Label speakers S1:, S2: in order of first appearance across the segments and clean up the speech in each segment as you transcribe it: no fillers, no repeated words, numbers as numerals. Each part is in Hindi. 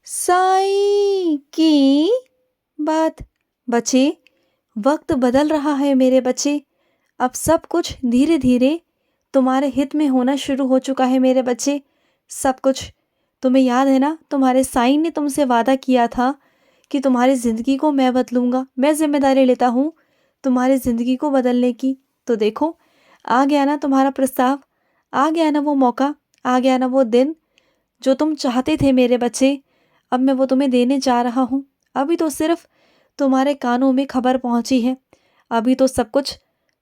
S1: साईं की बात। बच्चे, वक्त बदल रहा है मेरे बच्चे। अब सब कुछ धीरे धीरे तुम्हारे हित में होना शुरू हो चुका है मेरे बच्चे। सब कुछ तुम्हें याद है ना, तुम्हारे साईं ने तुमसे वादा किया था कि तुम्हारी ज़िंदगी को मैं बदलूंगा। मैं जिम्मेदारी लेता हूँ तुम्हारी ज़िंदगी को बदलने की। तो देखो, आ गया ना तुम्हारा प्रस्ताव, आ गया ना वो मौका, आ गया ना वो दिन जो तुम चाहते थे मेरे बच्चे। अब मैं वो तुम्हें देने जा रहा हूँ। अभी तो सिर्फ तुम्हारे कानों में खबर पहुंची है। अभी तो सब कुछ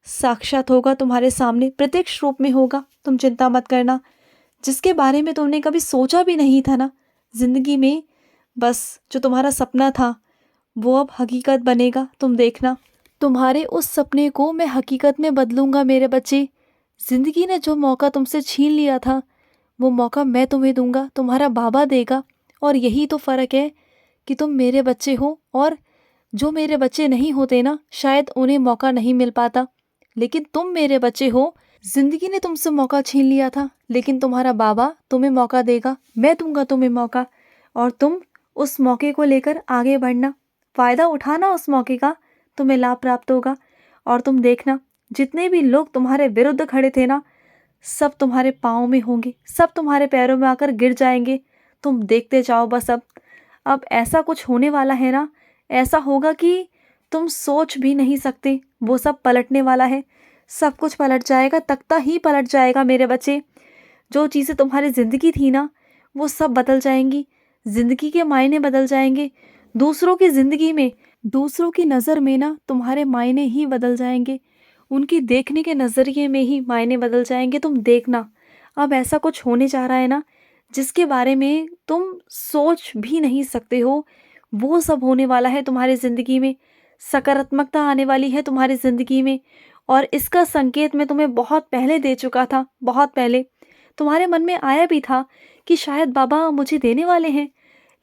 S1: साक्षात होगा, तुम्हारे सामने प्रत्यक्ष रूप में होगा। तुम चिंता मत करना। जिसके बारे में तुमने कभी सोचा भी नहीं था ना जिंदगी में, बस जो तुम्हारा सपना था वो अब हकीकत बनेगा। तुम देखना, तुम्हारे उस सपने को मैं हकीकत में बदलूंगा मेरे बच्चे। जिंदगी ने जो मौका तुमसे छीन लिया था वो मौका मैं तुम्हें दूंगा, तुम्हारा बाबा देगा। और यही तो फ़र्क है कि तुम मेरे बच्चे हो और जो मेरे बच्चे नहीं होते ना, शायद उन्हें मौका नहीं मिल पाता। लेकिन तुम मेरे बच्चे हो। जिंदगी ने तुमसे मौका छीन लिया था, लेकिन तुम्हारा बाबा तुम्हें मौका देगा। मैं दूंगा तुम्हें मौका, और तुम उस मौके को लेकर आगे बढ़ना, फ़ायदा उठाना उस मौके का। तुम्हें लाभ प्राप्त होगा। और तुम देखना, जितने भी लोग तुम्हारे विरुद्ध खड़े थे ना, सब तुम्हारे पाँव में होंगे, सब तुम्हारे पैरों में आकर गिर जाएंगे। तुम देखते जाओ बस। अब ऐसा कुछ होने वाला है ना, ऐसा होगा कि तुम सोच भी नहीं सकते। वो सब पलटने वाला है, सब कुछ पलट जाएगा, तख्ता ही पलट जाएगा मेरे बच्चे। जो चीज़ें तुम्हारी ज़िंदगी थी ना, वो सब बदल जाएंगी। ज़िंदगी के मायने बदल जाएंगे। दूसरों की ज़िंदगी में, दूसरों की नज़र में ना, तुम्हारे मायने ही बदल जाएंगे। उनकी देखने के नज़रिए में ही मायने बदल जाएंगे। तुम देखना, अब ऐसा कुछ होने जा रहा है ना जिसके बारे में तुम सोच भी नहीं सकते हो। वो सब होने वाला है तुम्हारी ज़िंदगी में। सकारात्मकता आने वाली है तुम्हारी ज़िंदगी में। और इसका संकेत मैं तुम्हें बहुत पहले दे चुका था, बहुत पहले। तुम्हारे मन में आया भी था कि शायद बाबा मुझे देने वाले हैं,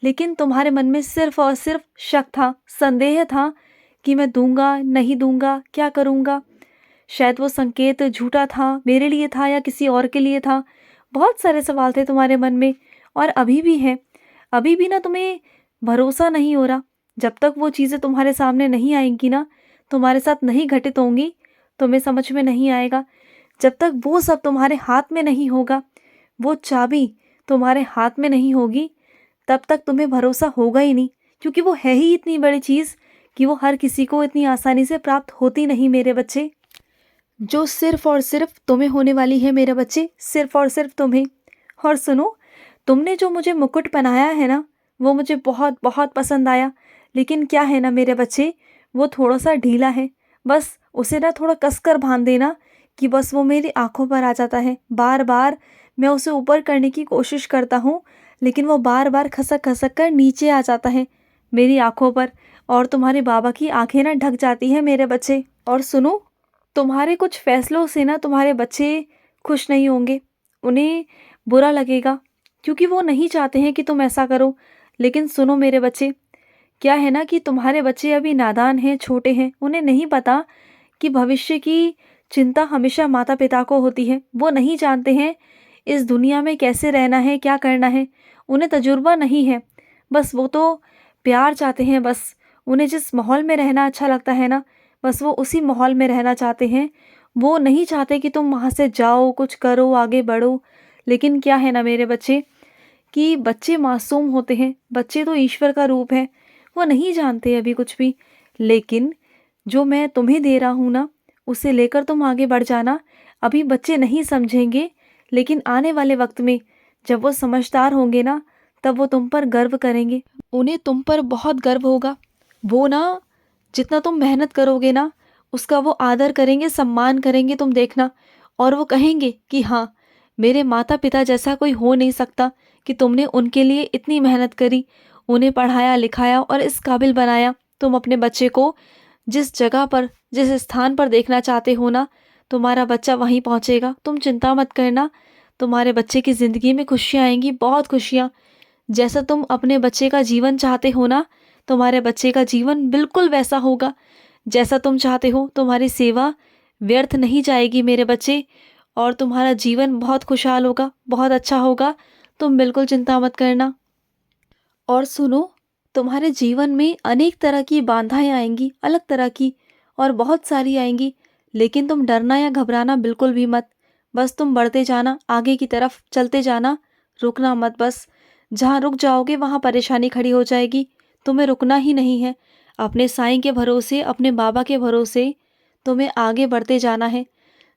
S1: लेकिन तुम्हारे मन में सिर्फ और सिर्फ शक था, संदेह था कि मैं दूंगा नहीं दूंगा, क्या करूंगा। शायद वो संकेत झूठा था, मेरे लिए था या किसी और के लिए था। बहुत सारे सवाल थे तुम्हारे मन में, और अभी भी हैं। अभी भी ना तुम्हें भरोसा नहीं हो रहा। जब तक वो चीज़ें तुम्हारे सामने नहीं आएंगी ना, तुम्हारे साथ नहीं घटित होंगी, तुम्हें समझ में नहीं आएगा। जब तक वो सब तुम्हारे हाथ में नहीं होगा, वो चाबी तुम्हारे हाथ में नहीं होगी, तब तक तुम्हें भरोसा होगा ही नहीं। क्योंकि वो है ही इतनी बड़ी चीज़ कि वो हर किसी को इतनी आसानी से प्राप्त होती नहीं मेरे बच्चे। जो सिर्फ और सिर्फ तुम्हें होने वाली है मेरे बच्चे, सिर्फ और सिर्फ तुम्हें। और सुनो, तुमने जो मुझे मुकुट पहनाया है ना, वो मुझे बहुत बहुत पसंद आया। लेकिन क्या है ना मेरे बच्चे, वो थोड़ा सा ढीला है। बस उसे ना थोड़ा कसकर बांध देना कि बस वो मेरी आंखों पर आ जाता है। बार बार मैं उसे ऊपर करने की कोशिश करता हूँ, लेकिन वो बार बार खसक खसक कर नीचे आ जाता है मेरी आंखों पर। और तुम्हारे बाबा की आंखें ना ढक जाती हैं मेरे बच्चे। और सुनो, तुम्हारे कुछ फैसलों से ना तुम्हारे बच्चे खुश नहीं होंगे। उन्हें बुरा लगेगा, क्योंकि वो नहीं चाहते हैं कि तुम ऐसा करो। लेकिन सुनो मेरे बच्चे, क्या है ना कि तुम्हारे बच्चे अभी नादान हैं, छोटे हैं। उन्हें नहीं पता कि भविष्य की चिंता हमेशा माता पिता को होती है। वो नहीं जानते हैं इस दुनिया में कैसे रहना है, क्या करना है। उन्हें तजुर्बा नहीं है। बस वो तो प्यार चाहते हैं। बस उन्हें जिस माहौल में रहना अच्छा लगता है ना, बस वो उसी माहौल में रहना चाहते हैं। वो नहीं चाहते कि तुम वहाँ से जाओ, कुछ करो, आगे बढ़ो। लेकिन क्या है ना मेरे बच्चे, कि बच्चे मासूम होते हैं। बच्चे तो ईश्वर का रूप है। वो नहीं जानते अभी कुछ भी। लेकिन जो मैं तुम्हें दे रहा हूँ ना, उसे लेकर तुम आगे बढ़ जाना। अभी बच्चे नहीं समझेंगे, लेकिन आने वाले वक्त में जब वो समझदार होंगे ना, तब वो तुम पर गर्व करेंगे। उन्हें तुम पर बहुत गर्व होगा। वो ना, जितना तुम मेहनत करोगे ना, उसका वो आदर करेंगे, सम्मान करेंगे। तुम देखना। और वो कहेंगे कि हाँ, मेरे माता पिता जैसा कोई हो नहीं सकता, कि तुमने उनके लिए इतनी मेहनत करी, उन्हें पढ़ाया लिखाया और इस काबिल बनाया। तुम अपने बच्चे को जिस जगह पर, जिस स्थान पर देखना चाहते हो ना, तुम्हारा बच्चा वहीं पहुंचेगा। तुम चिंता मत करना। तुम्हारे बच्चे की ज़िंदगी में खुशियाँ आएंगी, बहुत खुशियाँ। जैसा तुम अपने बच्चे का जीवन चाहते हो ना, तुम्हारे बच्चे का जीवन बिल्कुल वैसा होगा जैसा तुम चाहते हो। तुम्हारी सेवा व्यर्थ नहीं जाएगी मेरे बच्चे, और तुम्हारा जीवन बहुत खुशहाल होगा, बहुत अच्छा होगा। तुम बिल्कुल चिंता मत करना। और सुनो, तुम्हारे जीवन में अनेक तरह की बाधाएँ आएँगी, अलग तरह की, और बहुत सारी आएँगी, लेकिन तुम डरना या घबराना बिल्कुल भी मत। बस तुम बढ़ते जाना, आगे की तरफ चलते जाना, रुकना मत बस। जहाँ रुक जाओगे वहाँ परेशानी खड़ी हो जाएगी, तुम्हें रुकना ही नहीं है। अपने साईं के भरोसे, अपने बाबा के भरोसे तुम्हें आगे बढ़ते जाना है।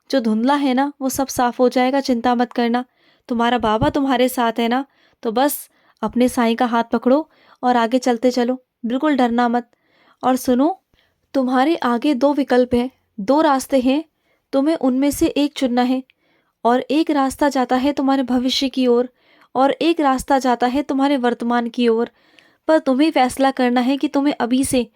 S1: जो धुंधला है ना, वो सब साफ हो जाएगा, चिंता मत करना। तुम्हारा बाबा तुम्हारे साथ है ना, तो बस अपने साईं का हाथ पकड़ो और आगे चलते चलो, बिल्कुल डरना मत। और सुनो, तुम्हारे आगे 2 विकल्प हैं, 2 रास्ते हैं, तुम्हें उनमें से एक चुनना है। और एक रास्ता जाता है तुम्हारे भविष्य की ओर, और एक रास्ता जाता है तुम्हारे वर्तमान की ओर। पर तुम्हें फैसला करना है कि तुम्हें अभी से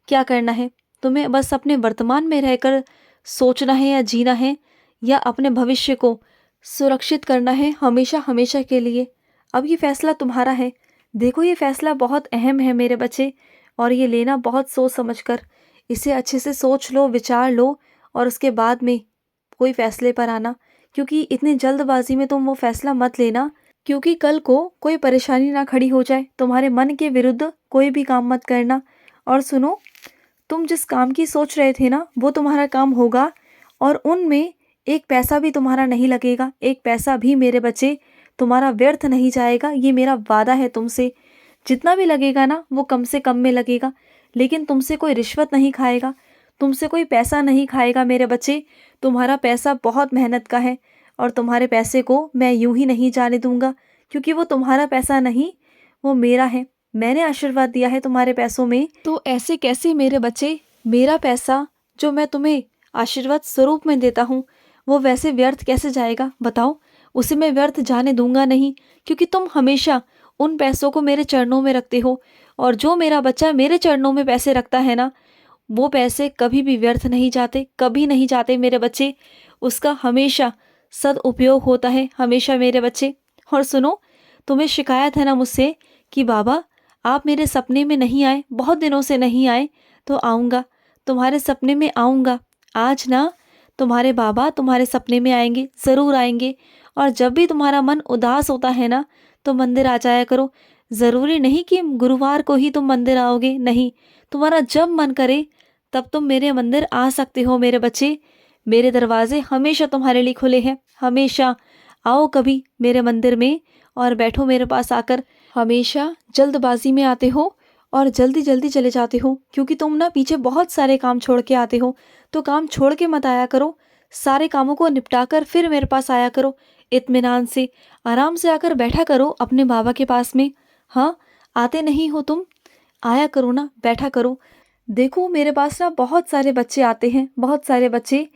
S1: क्या करना है। तुम्हें बस अपने वर्तमान में रहकर सोचना है या जीना है, या अपने भविष्य को सुरक्षित करना है हमेशा हमेशा के लिए। अब ये फैसला तुम्हारा है। देखो, ये फैसला बहुत अहम है मेरे बच्चे, और ये लेना बहुत सोच समझ कर। इसे अच्छे से सोच लो, विचार लो, और उसके बाद में कोई फैसले पर आना। क्योंकि इतनी जल्दबाजी में तुम वो फैसला मत लेना, क्योंकि कल को कोई परेशानी ना खड़ी हो जाए। तुम्हारे मन के विरुद्ध कोई भी काम मत करना। और सुनो, तुम जिस काम की सोच रहे थे ना, वो तुम्हारा काम होगा, और उनमें एक पैसा भी तुम्हारा नहीं लगेगा। एक पैसा भी मेरे बच्चे तुम्हारा व्यर्थ नहीं जाएगा, ये मेरा वादा है तुमसे। जितना भी लगेगा ना, वो कम से कम में लगेगा, लेकिन तुमसे कोई रिश्वत नहीं खाएगा, तुमसे कोई पैसा नहीं खाएगा मेरे बच्चे। तुम्हारा पैसा बहुत मेहनत का है, और तुम्हारे पैसे को मैं यूं ही नहीं जाने दूंगा, क्योंकि वो तुम्हारा पैसा नहीं, वो मेरा है। मैंने आशीर्वाद दिया है तुम्हारे पैसों में, तो ऐसे कैसे मेरे बच्चे मेरा पैसा जो मैं तुम्हें आशीर्वाद स्वरूप में देता हूँ, वो वैसे व्यर्थ कैसे जाएगा बताओ। उसे मैं व्यर्थ जाने दूंगा नहीं, क्योंकि तुम हमेशा उन पैसों को मेरे चरणों में रखते हो, और जो मेरा बच्चा मेरे चरणों में पैसे रखता है ना, वो पैसे कभी भी व्यर्थ नहीं जाते, कभी नहीं जाते मेरे बच्चे। उसका हमेशा सदुपयोग होता है, हमेशा मेरे बच्चे। और सुनो, तुम्हें शिकायत है ना मुझसे कि बाबा आप मेरे सपने में नहीं आए, बहुत दिनों से नहीं आए, तो आऊँगा, तुम्हारे सपने में आऊँगा। आज ना तुम्हारे बाबा तुम्हारे सपने में आएंगे, ज़रूर आएंगे। और जब भी तुम्हारा मन उदास होता है ना, तो मंदिर आ जाया करो। ज़रूरी नहीं कि गुरुवार को ही तुम मंदिर आओगे, नहीं, तुम्हारा जब मन करे तब तुम मेरे मंदिर आ सकते हो मेरे बच्चे। मेरे दरवाजे हमेशा तुम्हारे लिए खुले हैं, हमेशा। आओ कभी मेरे मंदिर में और बैठो मेरे पास आकर। हमेशा जल्दबाजी में आते हो और जल्दी जल्दी चले जाते हो, क्योंकि तुम ना पीछे बहुत सारे काम छोड़ के आते हो। तो काम छोड़ के मत आया करो, सारे कामों को निपटा कर फिर मेरे पास आया करो। इत्मीनान से आराम से आकर बैठा करो अपने बाबा के पास में। हाँ, आते नहीं हो तुम, आया करो ना, बैठा करो। देखो, मेरे पास ना बहुत सारे बच्चे आते हैं, बहुत सारे बच्चे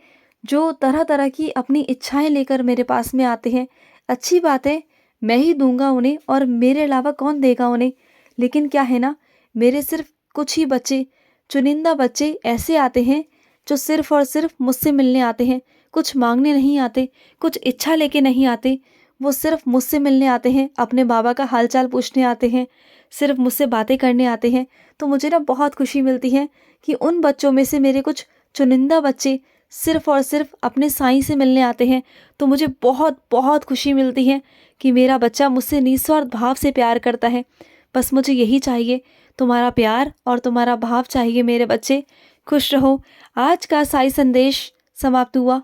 S1: जो तरह तरह की अपनी इच्छाएं लेकर मेरे पास में आते हैं। अच्छी बात है, मैं ही दूंगा उन्हें, और मेरे अलावा कौन देगा उन्हें। लेकिन क्या है ना, मेरे सिर्फ कुछ ही बच्चे, चुनिंदा बच्चे ऐसे आते हैं जो सिर्फ और सिर्फ मुझसे मिलने आते हैं। कुछ मांगने नहीं आते, कुछ इच्छा लेके नहीं आते, वो सिर्फ मुझसे मिलने आते हैं, अपने बाबा का हालचाल पूछने आते हैं, सिर्फ मुझसे बातें करने आते हैं। तो मुझे ना बहुत खुशी मिलती है कि उन बच्चों में से मेरे कुछ चुनिंदा बच्चे सिर्फ और सिर्फ अपने साईं से मिलने आते हैं। तो मुझे बहुत बहुत खुशी मिलती है कि मेरा बच्चा मुझसे निस्वार्थ भाव से प्यार करता है। बस मुझे यही चाहिए, तुम्हारा प्यार और तुम्हारा भाव चाहिए मेरे बच्चे। खुश रहो। आज का साई संदेश समाप्त हुआ।